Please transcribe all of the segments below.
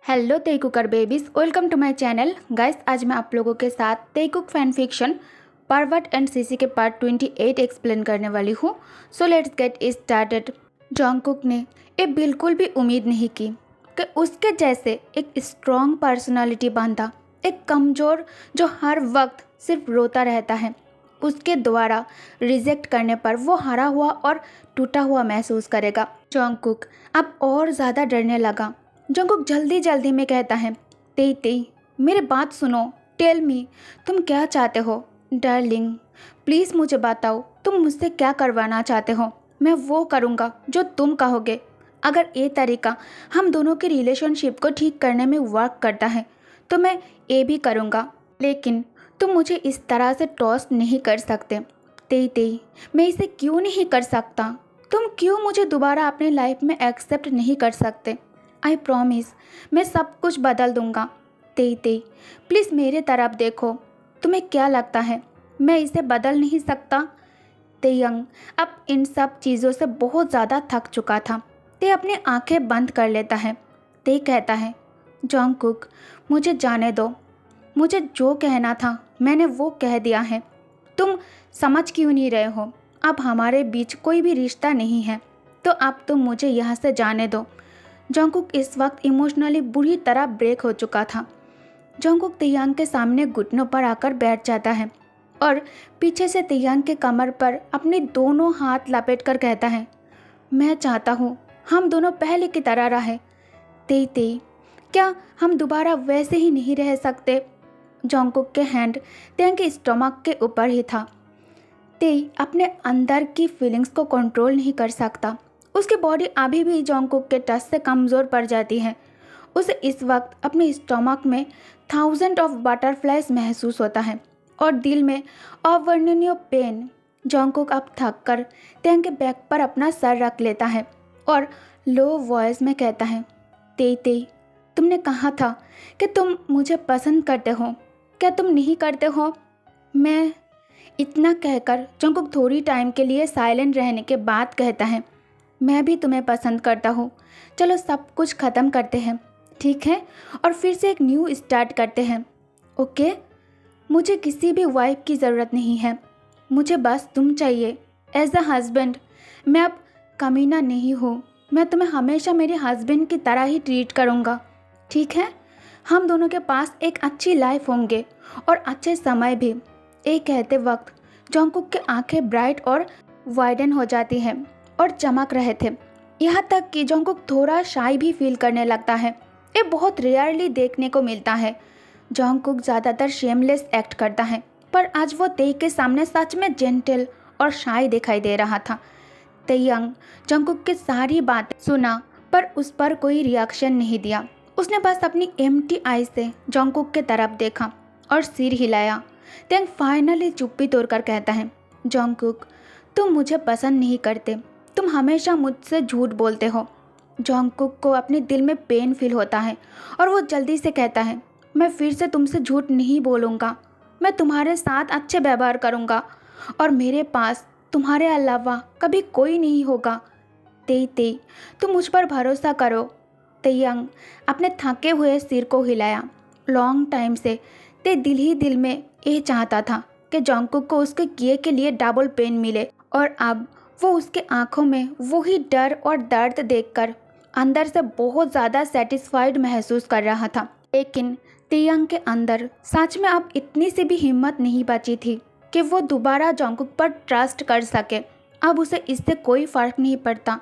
Hello Taekooker babies, welcome to my channel guys. आज मैं आप लोगों के साथ Taekook fan fiction pervert and CC के पार्ट 28 एक्सप्लेन करने वाली हूँ। So let's get started. Jungkook ने ये बिल्कुल भी उम्मीद नहीं की कि उसके जैसे एक स्ट्रॉन्ग पर्सनालिटी बांधा एक कमज़ोर जो हर वक्त सिर्फ रोता रहता है, उसके द्वारा रिजेक्ट करने पर वो हारा हुआ और टूटा हुआ महसूस करेगा। जंगकुक अब और ज़्यादा डरने लगा। जंगकुक जल्दी जल्दी में कहता है, तेई तेई मेरी बात सुनो, टेल मी तुम क्या चाहते हो। डार्लिंग प्लीज़ मुझे बताओ, तुम मुझसे क्या करवाना चाहते हो। मैं वो करूँगा जो तुम कहोगे। अगर ये तरीका हम दोनों की रिलेशनशिप को ठीक करने में वर्क करता है तो मैं ये भी करूँगा, लेकिन तुम मुझे इस तरह से टॉस नहीं कर सकते। तेई तेई मैं इसे क्यों नहीं कर सकता। तुम क्यों मुझे दोबारा अपने लाइफ में एक्सेप्ट नहीं कर सकते। आई प्रॉमिस मैं सब कुछ बदल दूंगा। तेई तेई प्लीज़ मेरे तरफ देखो, तुम्हें क्या लगता है मैं इसे बदल नहीं सकता। तेयंग अब इन सब चीज़ों से बहुत ज़्यादा थक चुका था। ते अपनी आंखें बंद कर लेता है। ते कहता है, जंगकुक मुझे जाने दो, मुझे जो कहना था मैंने वो कह दिया है। तुम समझ क्यों नहीं रहे हो। अब हमारे बीच कोई भी रिश्ता नहीं है, तो अब तुम मुझे यहाँ से जाने दो। जंगकुक इस वक्त इमोशनली बुरी तरह ब्रेक हो चुका था। जंगकुक तेयांग के सामने घुटनों पर आकर बैठ जाता है और पीछे से तेयांग के कमर पर अपने दोनों हाथ लपेटकर कहता है, मैं चाहता हूँ हम दोनों पहले की तरह रहे। तेई तेई क्या हम दोबारा वैसे ही नहीं रह सकते। जंगकुक के हैंड तेयांग के स्टमक के ऊपर ही था। तेई अपने अंदर की फीलिंग्स को कंट्रोल नहीं कर सकता। उसकी बॉडी अभी भी जंगकुक के टच से कमज़ोर पड़ जाती है। उसे इस वक्त अपने स्टमक में थाउजेंड ऑफ बटरफ्लाइज महसूस होता है और दिल में अवर्णनीय पेन। जंगकुक अब थक कर तेंग के बैक पर अपना सर रख लेता है और लो वॉइस में कहता है, तेई तेई तुमने कहा था कि तुम मुझे पसंद करते हो, क्या तुम नहीं करते हो। मैं इतना कहकर जंगकुक थोड़ी टाइम के लिए साइलेंट रहने के बाद कहता है, मैं भी तुम्हें पसंद करता हूँ। चलो सब कुछ ख़त्म करते हैं, ठीक है, और फिर से एक न्यू स्टार्ट करते हैं। ओके मुझे किसी भी वाइफ की ज़रूरत नहीं है, मुझे बस तुम चाहिए एज अ हस्बैंड। मैं अब कमीना नहीं हूँ, मैं तुम्हें हमेशा मेरे हस्बैंड की तरह ही ट्रीट करूँगा, ठीक है। हम दोनों के पास एक अच्छी लाइफ होंगे और अच्छे समय भी। ये कहते वक्त जंगकुक की आंखें ब्राइट और वाइडन हो जाती हैं और चमक रहे थे। यहाँ तक कि जंगकुक थोड़ा शाई भी फील करने लगता है। ये बहुत रेयरली देखने को मिलता है। जंगकुक ज़्यादातर शेमलेस एक्ट करता है, पर आज वो तेई के सामने सच में जेंटल और शाई दिखाई दे रहा था। तेयंग जंगकुक की सारी बातें सुना पर उस पर कोई रिएक्शन नहीं दिया। उसने बस अपनी एम्प्टी आई से जंगकुक के तरफ देखा और सिर हिलाया। तेयंग फाइनली चुप्पी तोड़कर कहता है, जंगकुक तुम मुझे पसंद नहीं करते, तुम हमेशा मुझसे झूठ बोलते हो। जंगकुक को अपने दिल में पेन फील होता है और वो जल्दी से कहता है, मैं फिर से तुमसे झूठ नहीं बोलूँगा, मैं तुम्हारे साथ अच्छे व्यवहार करूँगा और मेरे पास तुम्हारे अलावा कभी कोई नहीं होगा। तेई तेई तुम मुझ पर भरोसा करो। तेयंग अपने थके हुए सिर को हिलाया। लॉन्ग टाइम से ते दिल ही दिल में ये चाहता था कि जंगकुक को उसके किए के लिए डबल पेन मिले, और अब वो उसके आंखों में वही डर और दर्द देखकर अंदर से बहुत ज़्यादा सेटिस्फाइड महसूस कर रहा था। लेकिन तेयंग के अंदर सच में अब इतनी सी भी हिम्मत नहीं बची थी कि वो दोबारा जंगकुक पर ट्रस्ट कर सके। अब उसे इससे कोई फ़र्क नहीं पड़ता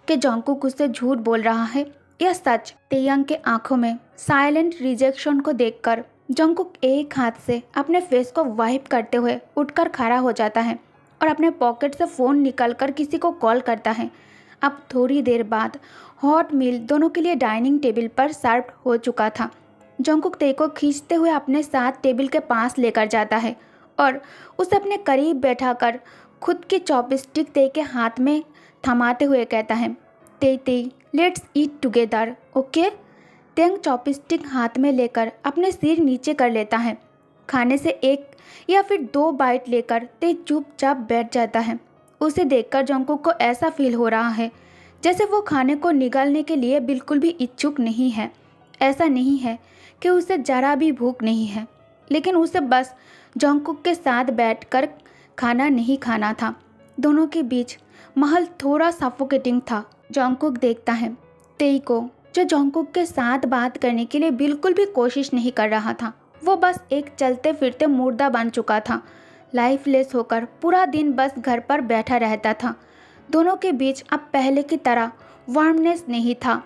कि जंगकुक उससे झूठ बोल रहा है या सच। तेयंग के आंखों में साइलेंट रिजेक्शन को देखकर जंगकुक एक हाथ से अपने फेस को वाइप करते हुए उठकर खड़ा हो जाता है और अपने पॉकेट से फ़ोन निकालकर किसी को कॉल करता है। अब थोड़ी देर बाद हॉट मील दोनों के लिए डाइनिंग टेबल पर सर्व हो चुका था। जंगकुक ते को खींचते हुए अपने साथ टेबल के पास लेकर जाता है और उसे अपने करीब बैठाकर खुद की चॉपस्टिक ते के हाथ में थमाते हुए कहता है, ते ते let's eat together okay. Teng chopstick हाथ में लेकर अपने सिर नीचे कर लेता है। खाने से एक या फिर दो बाइट लेकर ते चुपचाप बैठ जाता है। उसे देखकर जंगकुक को ऐसा फील हो रहा है जैसे वो खाने को निगलने के लिए बिल्कुल भी इच्छुक नहीं है। ऐसा नहीं है कि उसे जरा भी भूख नहीं है, लेकिन उसे बस जॉन्गकुक के साथ बैठकर खाना नहीं खाना था। दोनों के बीच महल थोड़ा सफोकेटिंग था। जॉन्गकुक देखता है तेई को, जो जॉन्गकुक के साथ बात करने के लिए बिल्कुल भी कोशिश नहीं कर रहा था। वो बस एक चलते फिरते मुर्दा बन चुका था, लाइफलेस होकर पूरा दिन बस घर पर बैठा रहता था। दोनों के बीच अब पहले की तरह वार्मनेस नहीं था।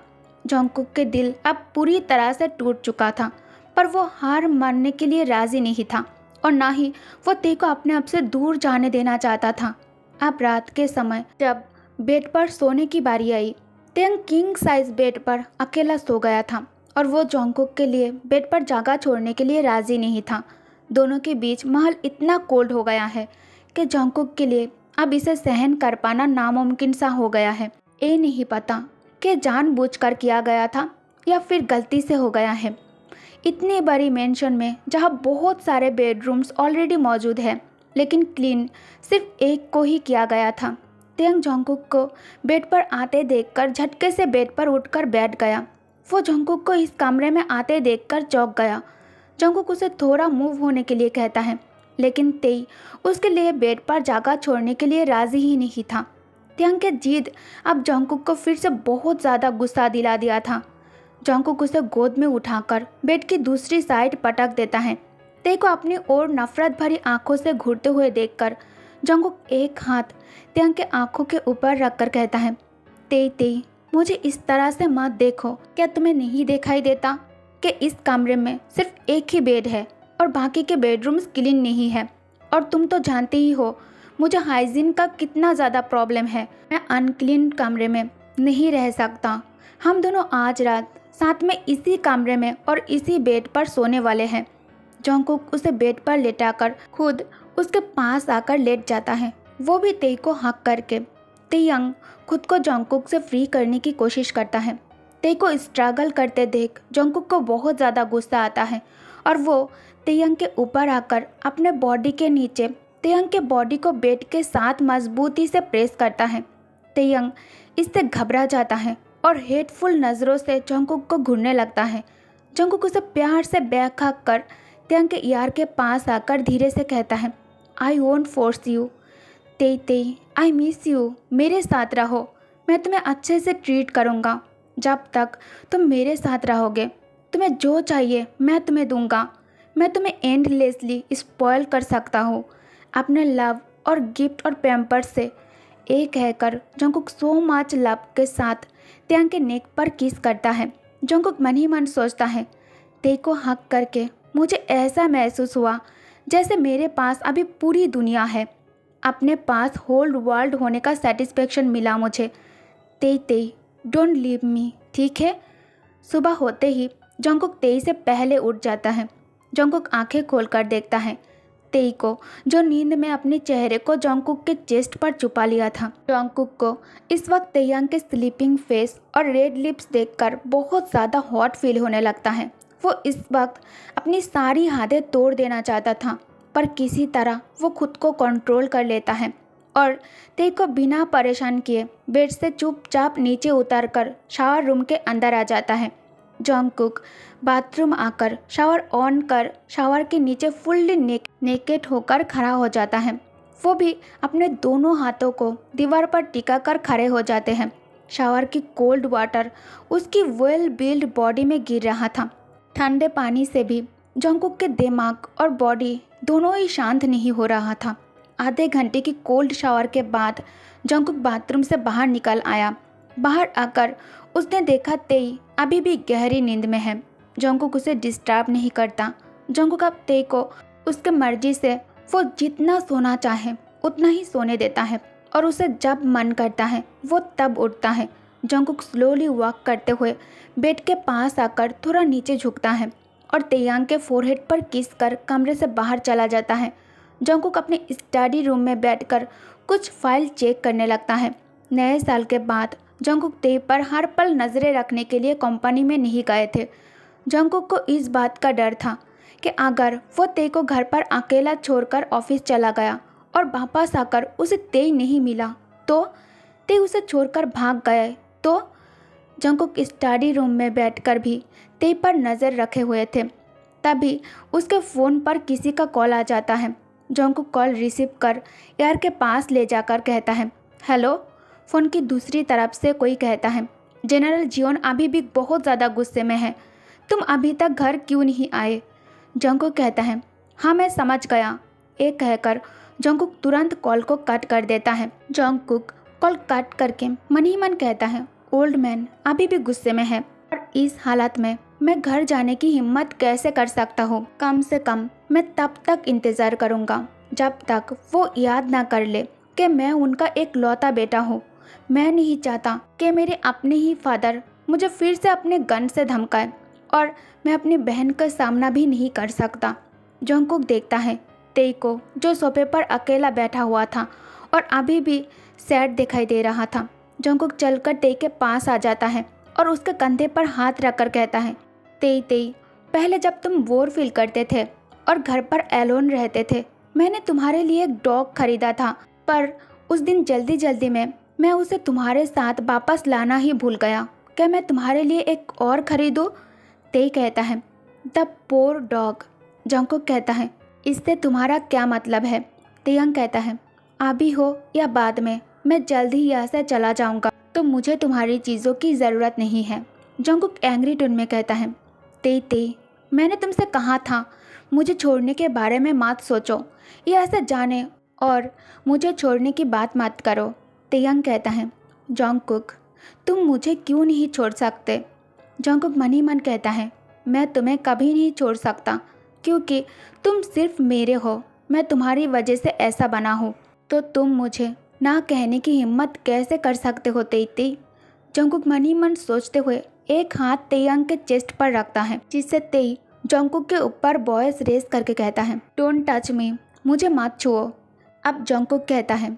जॉन्गकुक के दिल अब पूरी तरह से टूट चुका था, पर वो हार मानने के लिए राजी नहीं था और ना ही वो तेई को अपने आप से दूर जाने देना चाहता था। अब रात के समय जब बेड पर सोने की बारी आई, तेंग किंग साइज बेड पर अकेला सो गया था और वो जॉन्गकुक के लिए बेड पर जगह छोड़ने के लिए राजी नहीं था। दोनों के बीच महल इतना कोल्ड हो गया है कि जॉन्गकुक के लिए अब इसे सहन कर पाना नामुमकिन सा हो गया है। ये नहीं पता कि जानबूझकर किया गया था या फिर गलती से हो गया है। इतनी बड़ी मेंशन में जहाँ बहुत सारे बेडरूम्स ऑलरेडी मौजूद है, लेकिन क्लीन सिर्फ एक को ही किया गया था। तेंग जॉन्गकुक को बेड पर आते देखकर झटके से बेड पर उठकर बैठ गया। वो जॉन्गकुक को इस कमरे में आते देखकर चौंक गया। जॉन्गकुक उसे थोड़ा मूव होने के लिए कहता है, लेकिन तेई उसके लिए बेड पर जगह छोड़ने के लिए राजी ही नहीं था। तेंग के जिद अब जॉन्गकुक को फिर से बहुत ज़्यादा गुस्सा दिला दिया था। जॉन्गकुक उसे गोद में उठाकर बेड की दूसरी साइड पटक देता है। तेई को अपनी ओर नफरत भरी आंखों से घूरते हुए देखकर जॉन्गकुक एक हाथ तेंग के आंखों के ऊपर रखकर कहता है, तेई मुझे इस तरह से मत देखो। क्या तुम्हें नहीं दिखाई देता कि इस कमरे में सिर्फ एक ही बेड है और बाकी के बेडरूम्स क्लीन नहीं है? और तुम तो जानते ही हो मुझे हाइजीन का कितना ज़्यादा प्रॉब्लम है। मैं अनक्लीन कमरे में नहीं रह सकता। हम दोनों आज रात साथ में इसी कमरे में और इसी बेड पर सोने वाले हैं। जॉन्गकुक उसे बेड पर लेटाकर खुद उसके पास आकर लेट जाता है, वो भी तेई को हक करके। तेयंग खुद को जॉन्गकुक से फ्री करने की कोशिश करता है। तेई को स्ट्रगल करते देख जॉन्गकुक को बहुत ज़्यादा गुस्सा आता है और वो तेयंग के ऊपर आकर अपने बॉडी के नीचे तेयंग के बॉडी को बेड के साथ मजबूती से प्रेस करता है। तेयंग इससे घबरा जाता है और हेटफुल नज़रों से जॉन्गकुक को घूरने लगता है। जॉन्गकुक उसे प्यार से बैक हक कर तेयंग के ईयर के पास आकर धीरे से कहता है, आई वोंट फोर्स यू। तेई आई मिस यू। मेरे साथ रहो, मैं तुम्हें अच्छे से ट्रीट करूँगा। जब तक तुम मेरे साथ रहोगे तुम्हें जो चाहिए मैं तुम्हें दूंगा। मैं तुम्हें एंडलेसली स्पॉइल कर सकता हूँ अपने लव और गिफ्ट और पैम्पर्स से। एक कहकर जॉन्गकुक सो मच लव के साथ तेयंग के नेक पर किस करता है। जॉन्गकुक मन ही मन सोचता है, तेई को हक करके मुझे ऐसा महसूस हुआ जैसे मेरे पास अभी पूरी दुनिया है। अपने पास होल वर्ल्ड होने का सेटिस्फेक्शन मिला मुझे। तेई डोंट लीव मी, ठीक है? सुबह होते ही जॉन्गकुक तेई से पहले उठ जाता है। जॉन्गकुक आंखें खोलकर देखता है तेई को, जो नींद में अपने चेहरे को जॉन्गकुक के चेस्ट पर छुपा लिया था। जॉन्गकुक को इस वक्त तेयंग के स्लीपिंग फेस और रेड लिप्स देखकर बहुत ज़्यादा हॉट फील होने लगता है। वो इस वक्त अपनी सारी हदें तोड़ देना चाहता था, पर किसी तरह वो खुद को कंट्रोल कर लेता है और तेई को बिना परेशान किए बेड से चुपचाप नीचे उतरकर शावर रूम के अंदर आ जाता है। जॉन्गकुक बाथरूम आकर शावर ऑन कर शावर के नीचे फुल्ली नेकेड होकर खड़ा हो जाता है। वो भी अपने दोनों हाथों को दीवार पर टिका कर खड़े हो जाते हैं। शावर की कोल्ड वाटर उसकी वेल बिल्ड बॉडी में गिर रहा था। ठंडे पानी से भी जॉन्गकुक के दिमाग और बॉडी दोनों ही शांत नहीं हो रहा था। आधे घंटे की कोल्ड शावर के बाद जॉन्गकुक बाथरूम से बाहर निकल आया। बाहर आकर उसने देखा तेई अभी भी गहरी नींद में है। जॉन्गकुक उसे डिस्टर्ब नहीं करता। जॉन्गकुक अब तेई को उसके मर्जी से वो जितना सोना चाहे उतना ही सोने देता है और उसे जब मन करता है वो तब उठता है। जॉन्गकुक स्लोली वॉक करते हुए बेड के पास आकर थोड़ा नीचे झुकता है और तेयंग के फोरहेड पर किस कर कमरे से बाहर चला जाता है। जॉन्गकुक अपने स्टडी रूम में बैठकर कुछ फाइल चेक करने लगता है। नए साल के बाद जॉन्गकुक तेई पर हर पल नज़रें रखने के लिए कंपनी में नहीं गए थे। जॉन्गकुक को इस बात का डर था कि अगर वो तेई को घर पर अकेला छोड़कर ऑफिस चला गया और वापस आकर उसे तेई नहीं मिला तो तेई उसे छोड़कर भाग गए तो जंगकुक स्टडी रूम में बैठकर भी तेई पर नज़र रखे हुए थे। तभी उसके फ़ोन पर किसी का कॉल आ जाता है। जंगकुक कॉल रिसीव कर एयर के पास ले जाकर कहता है, हेलो। फ़ोन की दूसरी तरफ से कोई कहता है, जनरल जियोन अभी भी बहुत ज़्यादा गुस्से में है, तुम अभी तक घर क्यों नहीं आए? जंगकुक कहता है, हाँ मैं समझ गया। ये कहकर जंगकुक तुरंत कॉल को कट कर देता है। जंगकुक कॉल कट करके मन ही मन कहता है, ओल्ड मैन अभी भी गुस्से में है और इस हालत में मैं घर जाने की हिम्मत कैसे कर सकता हूँ? कम से कम मैं तब तक इंतज़ार करूँगा जब तक वो याद ना कर ले कि मैं उनका एक लौता बेटा हूँ। मैं नहीं चाहता कि मेरे अपने ही फादर मुझे फिर से अपने गन से धमकाए और मैं अपनी बहन का सामना भी नहीं कर सकता। जंगकुक देखता है तेई को, जो सोफे पर अकेला बैठा हुआ था और अभी भी सैड दिखाई दे रहा था। जंगकुक चलकर तेई के पास आ जाता है और उसके कंधे पर हाथ रखकर कहता है, तेई, पहले जब तुम बोर फील करते थे और घर पर एलोन रहते थे, मैंने तुम्हारे लिए एक डॉग खरीदा था, पर उस दिन जल्दी जल्दी में मैं उसे तुम्हारे साथ वापस लाना ही भूल गया। क्या मैं तुम्हारे लिए एक और खरीदूँ? तेई कहता है, द पोर डॉग। जंगकुक कहता है, इससे तुम्हारा क्या मतलब है? तेयंग कहता है, अभी हो या बाद में, मैं जल्द ही यहाँ से चला जाऊँगा, तो मुझे तुम्हारी चीज़ों की ज़रूरत नहीं है। जंगकुक एंग्री टोन में कहता है, तेई, मैंने तुमसे कहा था मुझे छोड़ने के बारे में मत सोचो, ये ऐसे जाने और मुझे छोड़ने की बात मत करो। तेयंग कहता है, जंगकुक तुम मुझे क्यों नहीं छोड़ सकते? जंगकुक मन ही मन कहता है, मैं तुम्हें कभी नहीं छोड़ सकता, क्योंकि तुम सिर्फ मेरे हो। मैं तुम्हारी वजह से ऐसा बना हूँ, तो तुम मुझे ना कहने की हिम्मत कैसे कर सकते हो तेई? जंगकुक मन ही मन सोचते हुए एक हाथ तेयंग के चेस्ट पर रखता है, जिससे तेई जंगकुक के ऊपर वॉइस रेस करके कहता है, डोंट टच मी, मुझे मत छुओ। अब जंगकुक कहता है,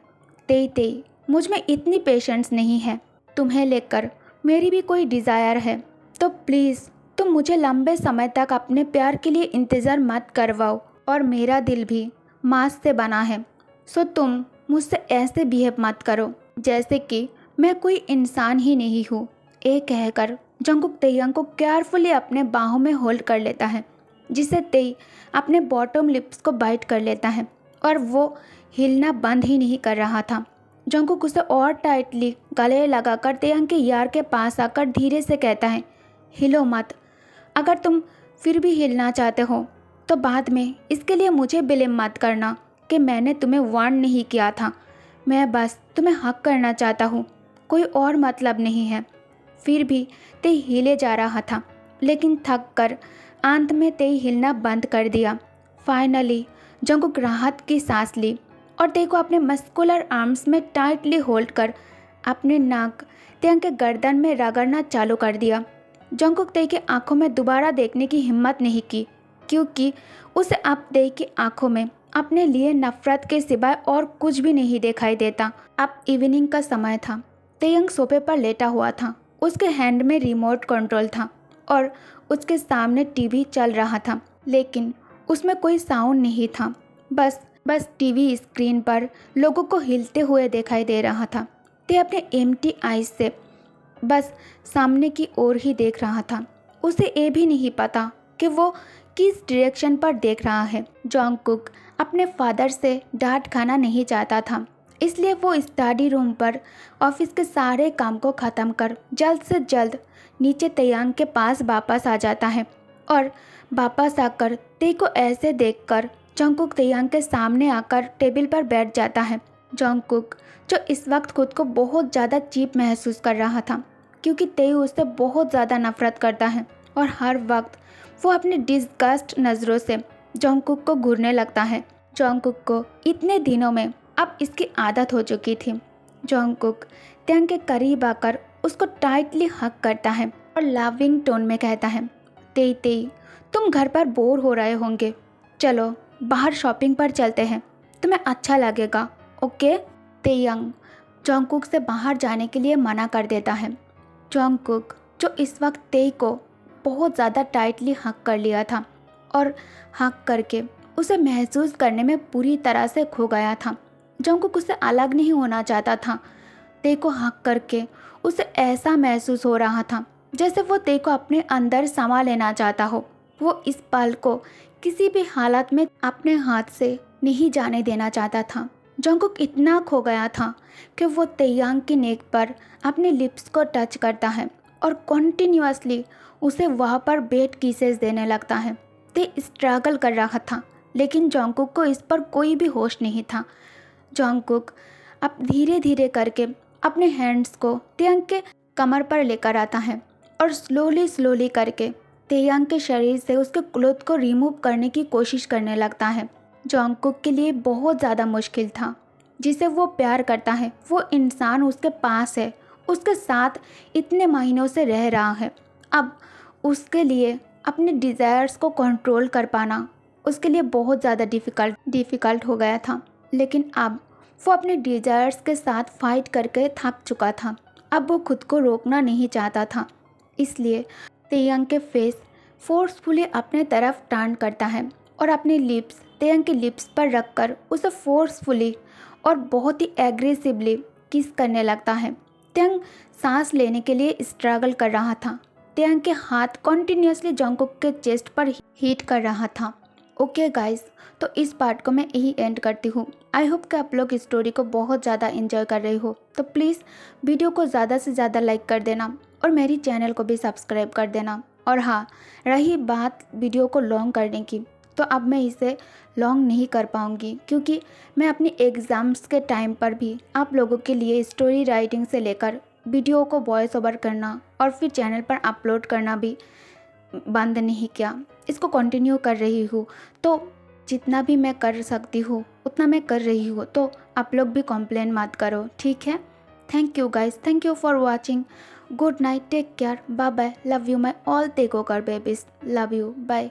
तेई, मुझ में इतनी पेशेंस नहीं है, तुम्हें लेकर मेरी भी कोई डिज़ायर है, तो प्लीज़ तुम मुझे लंबे समय तक अपने प्यार के लिए इंतज़ार मत करवाओ, और मेरा दिल भी मांस से बना है, सो तुम मुझसे ऐसे बिहेव मत करो जैसे कि मैं कोई इंसान ही नहीं हूँ। ये कहकर जंगकुक तेयंग को केयरफुली अपने बाहों में होल्ड कर लेता है, जिससे तेई अपने बॉटम लिप्स को बाइट कर लेता है और वो हिलना बंद ही नहीं कर रहा था। जंगकुक उसे और टाइटली गले लगाकर तेयंग के यार के पास आकर धीरे से कहता है, हिलो मत। अगर तुम फिर भी हिलना चाहते हो तो बाद में इसके लिए मुझे ब्लेम मत करना कि मैंने तुम्हें वार्न नहीं किया था। मैं बस तुम्हें हक करना चाहता हूँ, कोई और मतलब नहीं है। फिर भी तेई हिले जा रहा था, लेकिन थक कर अंत में तेई हिलना बंद कर दिया। फाइनली जंगकुक राहत की सांस ली और तेई को अपने मस्कुलर आर्म्स में टाइटली होल्ड कर अपने नाक तेयंग के गर्दन में रगड़ना चालू कर दिया। जंगकुक तेई की आंखों में दोबारा देखने की हिम्मत नहीं की, क्योंकि उसे अब तेई की आंखों में अपने लिए नफरत के सिवाय और कुछ भी नहीं दिखाई देता। अब इवनिंग का समय था। तेयंग सोफे पर लेटा हुआ था, उसके हैंड में रिमोट कंट्रोल था और उसके सामने टीवी चल रहा था, लेकिन उसमें कोई साउंड नहीं था। बस टीवी स्क्रीन पर लोगों को हिलते हुए दिखाई दे रहा था। ते अपने एम्प्टी आइज से बस सामने की ओर ही देख रहा था। उसे ये भी नहीं पता कि वो किस डायरेक्शन पर देख रहा है। जंगकुक अपने फादर से डांट खाना नहीं चाहता था, इसलिए वो स्टडी रूम पर ऑफिस के सारे काम को ख़त्म कर जल्द से जल्द नीचे तेयंग के पास वापस आ जाता है और वापस आकर तेई को ऐसे देखकर जंगकुक तेयंग के सामने आकर टेबल पर बैठ जाता है। जंगकुक जो इस वक्त खुद को बहुत ज़्यादा चीप महसूस कर रहा था, क्योंकि तेई उससे बहुत ज़्यादा नफरत करता है और हर वक्त वो अपने डिस्गस्ट नज़रों से जंगकुक को घूरने लगता है। जंगकुक को इतने दिनों में अब इसकी आदत हो चुकी थी। जंगकुक तेयंग के करीब आकर उसको टाइटली हग करता है और लविंग टोन में कहता है, तेई, तुम घर पर बोर हो रहे होंगे, चलो बाहर शॉपिंग पर चलते हैं, तुम्हें अच्छा लगेगा, ओके? तेयंग जंगकुक से बाहर जाने के लिए मना कर देता है। जंगकुक जो इस वक्त तेई को बहुत ज़्यादा टाइटली हग कर लिया था और हग करके उसे महसूस करने में पूरी तरह से खो गया था। जंगकुक उससे अलग नहीं होना चाहता था। ते को हक करके उसे ऐसा महसूस हो रहा था जैसे वो ते को अपने अंदर समा लेना चाहता हो। वो इस पल को किसी भी हालत में अपने हाथ से नहीं जाने देना चाहता था। जंगकुक इतना खो गया था कि वो तेयांग की नेक पर अपने लिप्स को टच करता है और कॉन्टिन्यूअसली उसे वहाँ पर बेड किसेस देने लगता है। ते स्ट्रगल कर रहा था लेकिन जंगकुक को इस पर कोई भी होश नहीं था। जंगकुक अब धीरे धीरे करके अपने हैंड्स को तेयांग के कमर पर लेकर आता है और स्लोली करके तेयांग के शरीर से उसके क्लोथ को रिमूव करने की कोशिश करने लगता है। जंगकुक के लिए बहुत ज़्यादा मुश्किल था। जिसे वो प्यार करता है वो इंसान उसके पास है, उसके साथ इतने महीनों से रह रहा है। अब उसके लिए अपने डिज़ायर्स को कंट्रोल कर पाना उसके लिए बहुत ज़्यादा डिफ़िकल्ट हो गया था। लेकिन अब वो अपने डिज़ायर्स के साथ फाइट करके थक चुका था। अब वो खुद को रोकना नहीं चाहता था। इसलिए तेयांग के फेस फोर्सफुली अपने तरफ टर्न करता है और अपने लिप्स तेयांग के लिप्स पर रखकर उसे फोर्सफुली और बहुत ही एग्रेसिवली किस करने लगता है। तेयांग सांस लेने के लिए स्ट्रगल कर रहा था। तेयांग के हाथ कॉन्टिन्यूसली जंगकुक के चेस्ट पर हिट कर रहा था। ओके गाइस, तो इस पार्ट को मैं यही एंड करती हूँ। आई होप कि आप लोग इस स्टोरी को बहुत ज़्यादा एंजॉय कर रहे हो। तो प्लीज़ वीडियो को ज़्यादा से ज़्यादा लाइक कर देना और मेरी चैनल को भी सब्सक्राइब कर देना। और हाँ, रही बात वीडियो को लॉन्ग करने की, तो अब मैं इसे लॉन्ग नहीं कर पाऊँगी क्योंकि मैं अपनी एग्ज़ाम्स के टाइम पर भी आप लोगों के लिए स्टोरी राइटिंग से लेकर वीडियो को वॉइस ओवर करना और फिर चैनल पर अपलोड करना भी बंद नहीं किया, इसको कंटिन्यू कर रही हूँ। तो जितना भी मैं कर सकती हूँ उतना मैं कर रही हूँ, तो आप लोग भी कंप्लेन मत करो, ठीक है। Thank you guys, thank you for watching. Good night, take care, bye bye, love you my all Taekooker babies, love you, bye.